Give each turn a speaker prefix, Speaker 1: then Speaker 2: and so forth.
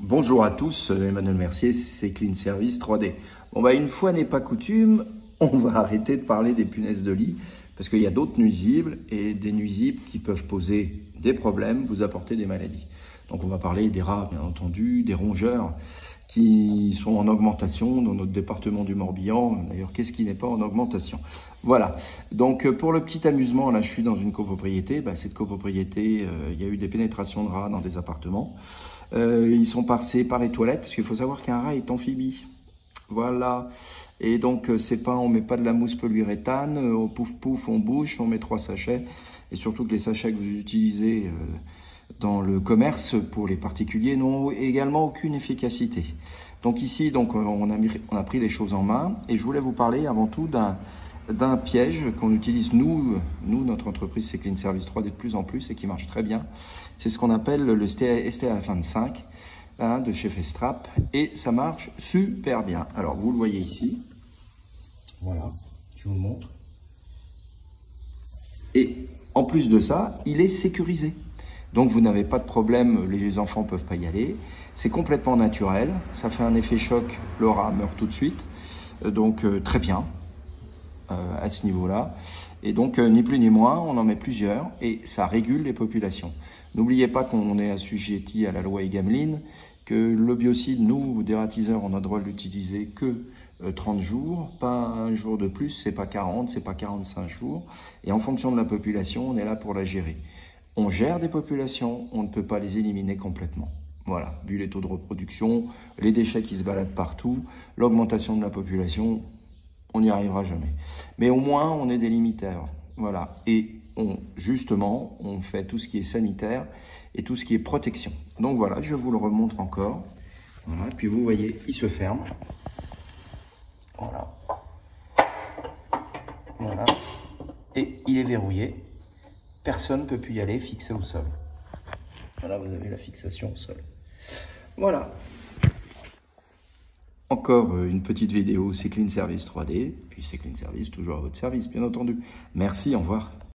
Speaker 1: Bonjour à tous, Emmanuel Mercier, c'est Clean Service 3D. Bon une fois n'est pas coutume, on va arrêter de parler des punaises de lit parce qu'il y a d'autres nuisibles et des nuisibles qui peuvent poser des problèmes, vous apporter des maladies. Donc on va parler des rats, bien entendu, des rongeurs qui sont en augmentation dans notre département du Morbihan. D'ailleurs, qu'est-ce qui n'est pas en augmentation? Voilà. Donc pour le petit amusement, là je suis dans une copropriété. Cette copropriété, il y a eu des pénétrations de rats dans des appartements. Ils sont passés par les toilettes parce qu'il faut savoir qu'un rat est amphibie. Voilà. Et donc c'est pas, on met pas de la mousse polyuréthane, au pouf pouf on bouche, on met 3 sachets. Et surtout que les sachets que vous utilisez dans le commerce pour les particuliers n'ont également aucune efficacité. Donc ici, on a pris les choses en main et je voulais vous parler avant tout d'un piège qu'on utilise nous, notre entreprise c'est Clean Service 3D de plus en plus et qui marche très bien. C'est ce qu'on appelle le STA25 de chez Festrap et ça marche super bien. Alors vous le voyez ici, voilà, je vous le montre. Et en plus de ça, il est sécurisé. Donc vous n'avez pas de problème, les enfants ne peuvent pas y aller. C'est complètement naturel, ça fait un effet choc, le rat meurt tout de suite. Donc très bien à ce niveau-là. Et donc ni plus ni moins, on en met plusieurs et ça régule les populations. N'oubliez pas qu'on est assujetti à la loi Egamelin, que le biocide, nous, dératiseurs, on a le droit de l'utiliser que 30 jours, pas un jour de plus, c'est pas 40, c'est pas 45 jours. Et en fonction de la population, on est là pour la gérer. On gère des populations, on ne peut pas les éliminer complètement. Voilà, vu les taux de reproduction, les déchets qui se baladent partout, l'augmentation de la population, on n'y arrivera jamais. Mais au moins, on est des limiteurs. Voilà, et justement, on fait tout ce qui est sanitaire et tout ce qui est protection. Donc voilà, je vous le remontre encore. Voilà, et puis vous voyez, il se ferme. Voilà. Voilà. Et il est verrouillé. Personne ne peut plus y aller, fixé au sol. Voilà, vous avez la fixation au sol. Voilà. Encore une petite vidéo, c'est Clean Service 3D. Puis c'est Clean Service, toujours à votre service, bien entendu. Merci, au revoir.